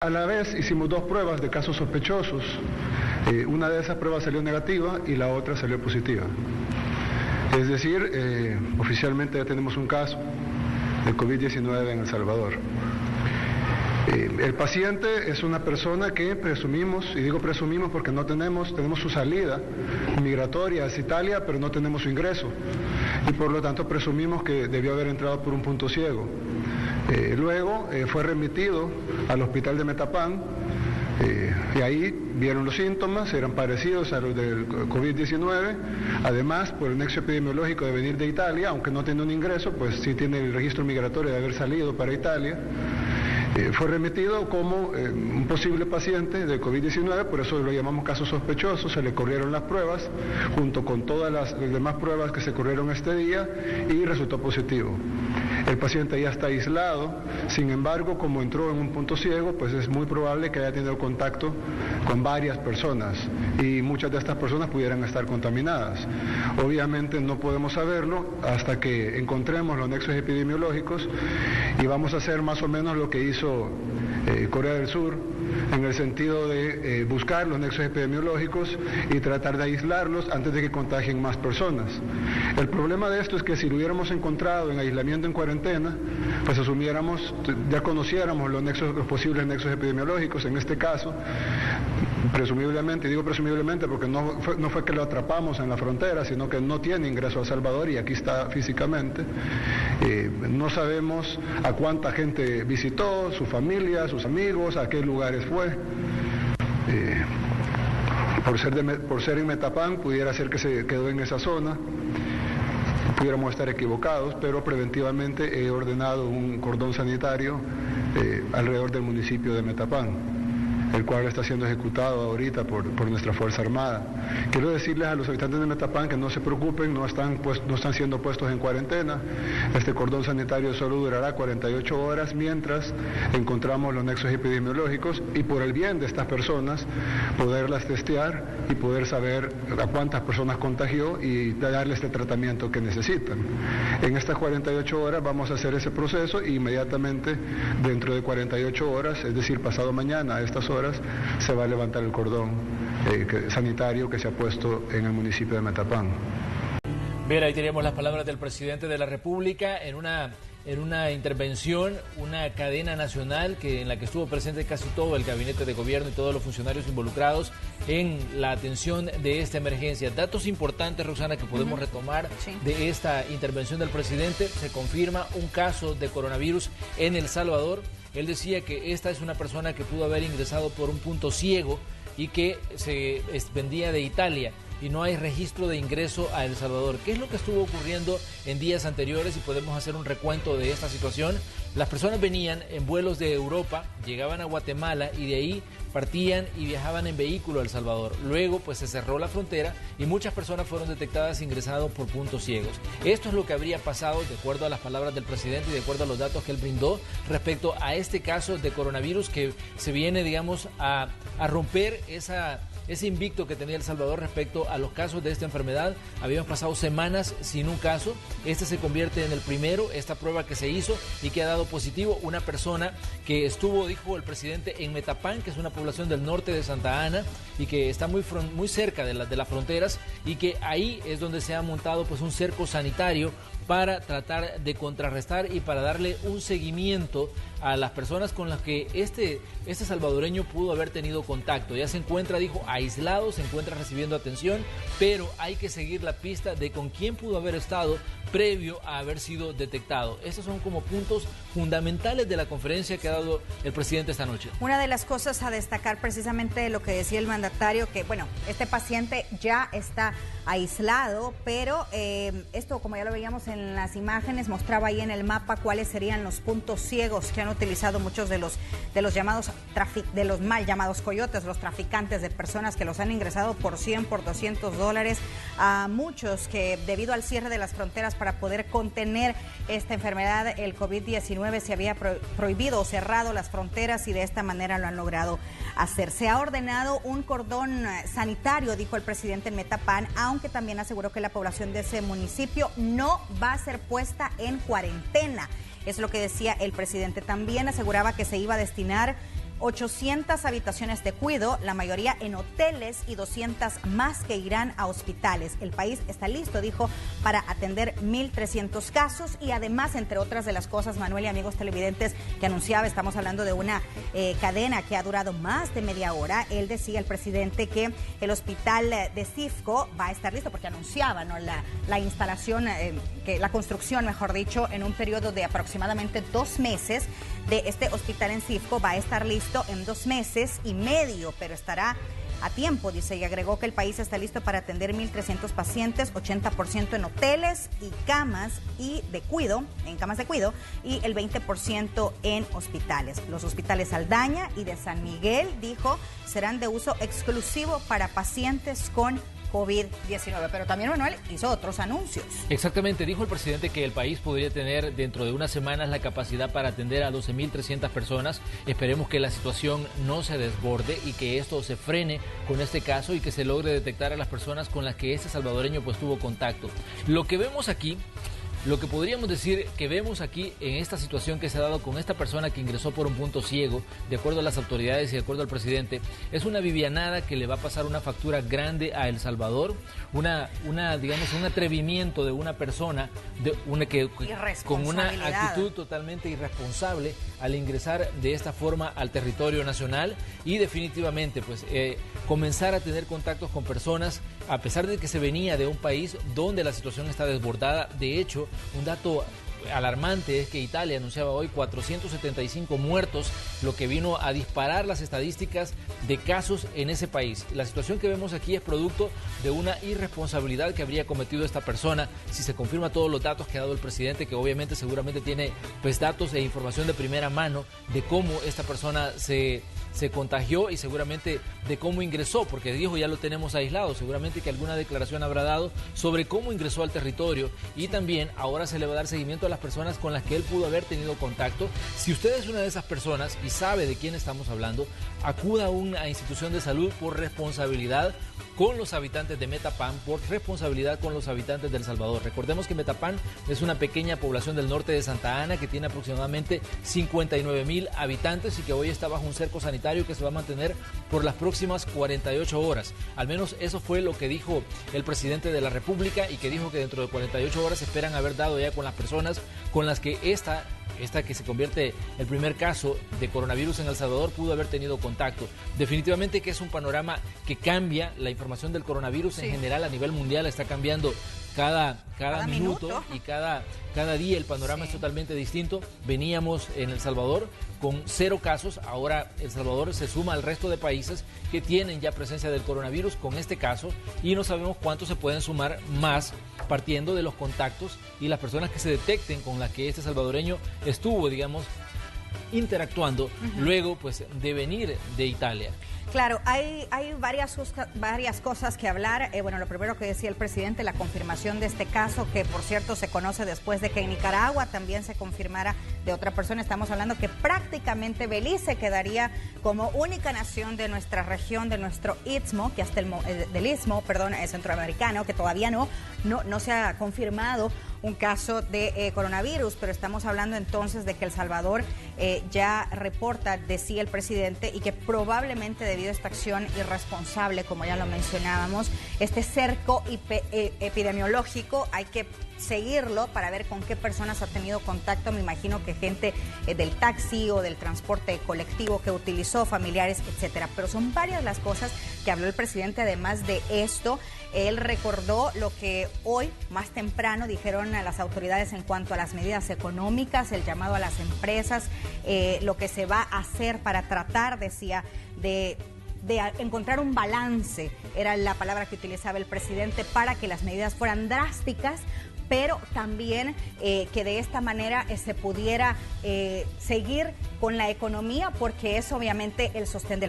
A la vez hicimos 2 pruebas de casos sospechosos. Una de esas pruebas salió negativa y la otra salió positiva. Es decir, oficialmente ya tenemos un caso de COVID-19 en El Salvador. El paciente es una persona que presumimos, y digo presumimos porque no tenemos su salida migratoria hacia Italia, pero no tenemos su ingreso. Y por lo tanto presumimos que debió haber entrado por un punto ciego. Luego fue remitido al hospital de Metapán y ahí vieron los síntomas, eran parecidos a los del COVID-19. Además, por el nexo epidemiológico de venir de Italia, aunque no tiene un ingreso, pues sí tiene el registro migratorio de haber salido para Italia. Fue remitido como un posible paciente de COVID-19, por eso lo llamamos caso sospechoso. Se le corrieron las pruebas junto con todas las demás pruebas que se corrieron este día y resultó positivo. El paciente ya está aislado, sin embargo, como entró en un punto ciego, pues es muy probable que haya tenido contacto con varias personas y muchas de estas personas pudieran estar contaminadas. Obviamente no podemos saberlo hasta que encontremos los nexos epidemiológicos y vamos a hacer más o menos lo que hizo Corea del Sur, en el sentido de buscar los nexos epidemiológicos y tratar de aislarlos antes de que contagien más personas. El problema de esto es que si lo hubiéramos encontrado en aislamiento en cuarentena, pues asumiéramos, ya conociéramos los posibles nexos epidemiológicos. En este caso, presumiblemente, y digo presumiblemente porque no fue que lo atrapamos en la frontera, sino que no tiene ingreso a El Salvador y aquí está físicamente. No sabemos a cuánta gente visitó, su familia, sus amigos, a qué lugares fue. Por ser en Metapán, pudiera ser que se quedó en esa zona. Pudiéramos estar equivocados, pero preventivamente he ordenado un cordón sanitario alrededor del municipio de Metapán, el cual está siendo ejecutado ahorita por nuestra Fuerza Armada. Quiero decirles a los habitantes de Metapán que no se preocupen, no están siendo puestos en cuarentena. Este cordón sanitario solo durará 48 horas mientras encontramos los nexos epidemiológicos y, por el bien de estas personas, poderlas testear y poder saber a cuántas personas contagió y darles este tratamiento que necesitan. En estas 48 horas vamos a hacer ese proceso y inmediatamente dentro de 48 horas, es decir, pasado mañana a estas horas, se va a levantar el cordón sanitario que se ha puesto en el municipio de Metapán. Bien, ahí teníamos las palabras del presidente de la República en una intervención, una cadena nacional en la que estuvo presente casi todo el gabinete de gobierno y todos los funcionarios involucrados en la atención de esta emergencia. Datos importantes, Roxana, que podemos retomar de esta intervención del presidente. Se confirma un caso de coronavirus en El Salvador. Él decía que esta es una persona que pudo haber ingresado por un punto ciego y que se vendía de Italia y no hay registro de ingreso a El Salvador. ¿Qué es lo que estuvo ocurriendo en días anteriores? Y podemos hacer un recuento de esta situación. Las personas venían en vuelos de Europa, llegaban a Guatemala y de ahí partían y viajaban en vehículo a El Salvador. Luego pues se cerró la frontera y muchas personas fueron detectadas ingresando por puntos ciegos. Esto es lo que habría pasado de acuerdo a las palabras del presidente y de acuerdo a los datos que él brindó respecto a este caso de coronavirus que se viene, digamos, a romper ese invicto que tenía El Salvador respecto a los casos de esta enfermedad. Habíamos pasado semanas sin un caso. Este se convierte en el primero, esta prueba que se hizo y que ha dado positivo. Una persona que estuvo, dijo el presidente, en Metapán, que es una población del norte de Santa Ana y que está muy cerca de las fronteras, y que ahí es donde se ha montado pues un cerco sanitario para tratar de contrarrestar y para darle un seguimiento a las personas con las que este salvadoreño pudo haber tenido contacto. Ya se encuentra, dijo, aislado, se encuentra recibiendo atención, pero hay que seguir la pista de con quién pudo haber estado previo a haber sido detectado. Estos son como puntos fundamentales de la conferencia que ha dado el presidente esta noche. Una de las cosas a destacar precisamente de lo que decía el mandatario, que bueno, este paciente ya está aislado, pero esto, como ya lo veíamos en las imágenes, mostraba ahí en el mapa cuáles serían los puntos ciegos que han utilizado muchos de los llamados de los mal llamados coyotes, los traficantes de personas que los han ingresado por 100, por $200 a muchos que debido al cierre de las fronteras para poder contener esta enfermedad, el COVID-19, se había prohibido o cerrado las fronteras y de esta manera lo han logrado hacer. Se ha ordenado un cordón sanitario, dijo el presidente en Metapán, aunque también aseguró que la población de ese municipio no va a ser puesta en cuarentena. Es lo que decía el presidente. También aseguraba que se iba a destinar 800 habitaciones de cuidado, la mayoría en hoteles, y 200 más que irán a hospitales. El país está listo, dijo, para atender 1.300 casos y además, entre otras de las cosas, Manuel y amigos televidentes, que anunciaba, estamos hablando de una cadena que ha durado más de media hora. Él decía, el presidente, que el hospital de Cifco va a estar listo, porque anunciaba, ¿no?, la instalación, que la construcción, mejor dicho, en un periodo de aproximadamente 2 meses de este hospital en Cifco va a estar listo en 2 meses y medio, pero estará a tiempo, dice, y agregó que el país está listo para atender 1.300 pacientes, 80% en hoteles y camas y de cuidado, en camas de cuidado, y el 20% en hospitales. Los hospitales Saldaña y de San Miguel, dijo, serán de uso exclusivo para pacientes con COVID-19, pero también Manuel hizo otros anuncios. Exactamente, dijo el presidente que el país podría tener dentro de unas semanas la capacidad para atender a 12.300 personas. Esperemos que la situación no se desborde y que esto se frene con este caso y que se logre detectar a las personas con las que este salvadoreño pues tuvo contacto. Lo que vemos aquí, lo que podríamos decir que vemos aquí en esta situación que se ha dado con esta persona que ingresó por un punto ciego, de acuerdo a las autoridades y de acuerdo al presidente, es una vivianada que le va a pasar una factura grande a El Salvador, digamos, un atrevimiento de una persona con una actitud totalmente irresponsable al ingresar de esta forma al territorio nacional y definitivamente pues comenzar a tener contactos con personas, a pesar de que se venía de un país donde la situación está desbordada. De hecho, un dato alarmante es que Italia anunciaba hoy 475 muertos, lo que vino a disparar las estadísticas de casos en ese país. La situación que vemos aquí es producto de una irresponsabilidad que habría cometido esta persona, si se confirma todos los datos que ha dado el presidente, que obviamente seguramente tiene pues datos e información de primera mano de cómo esta persona se contagió y seguramente de cómo ingresó, porque dijo ya lo tenemos aislado, seguramente que alguna declaración habrá dado sobre cómo ingresó al territorio y también ahora se le va a dar seguimiento a las personas con las que él pudo haber tenido contacto. Si usted es una de esas personas y sabe de quién estamos hablando, acuda a una institución de salud por responsabilidad con los habitantes de Metapán, por responsabilidad con los habitantes de El Salvador. Recordemos que Metapán es una pequeña población del norte de Santa Ana que tiene aproximadamente 59,000 habitantes y que hoy está bajo un cerco sanitario que se va a mantener por las próximas 48 horas. Al menos eso fue lo que dijo el presidente de la República y que dijo que dentro de 48 horas esperan haber dado ya con las personas con las que esta que se convierte el primer caso de coronavirus en El Salvador pudo haber tenido contacto. Definitivamente que es un panorama que cambia. La información del coronavirus en general a nivel mundial está cambiando cada minuto y cada día el panorama es totalmente distinto. Veníamos en El Salvador con 0 casos, ahora El Salvador se suma al resto de países que tienen ya presencia del coronavirus con este caso y no sabemos cuántos se pueden sumar más partiendo de los contactos y las personas que se detecten con las que este salvadoreño estuvo, digamos, interactuando luego pues de venir de Italia. Claro, hay varias cosas que hablar. Bueno, lo primero que decía el presidente, la confirmación de este caso, que por cierto se conoce después de que en Nicaragua también se confirmara de otra persona. Estamos hablando que prácticamente Belice quedaría como única nación de nuestra región, de nuestro istmo, que hasta del istmo, centroamericano, que todavía no se ha confirmado un caso de coronavirus, pero estamos hablando entonces de que El Salvador ya reporta, decía el presidente, y que probablemente debido a esta acción irresponsable, como ya lo mencionábamos, este cerco epidemiológico hay que seguirlo para ver con qué personas ha tenido contacto. Me imagino que gente del taxi o del transporte colectivo que utilizó, familiares, etcétera. Pero son varias las cosas que habló el presidente. Además de esto, él recordó lo que hoy, más temprano, dijeron a las autoridades en cuanto a las medidas económicas, el llamado a las empresas, lo que se va a hacer para tratar, decía, de encontrar un balance, era la palabra que utilizaba el presidente, para que las medidas fueran drásticas, pero también que de esta manera se pudiera seguir con la economía, porque es obviamente el sostén del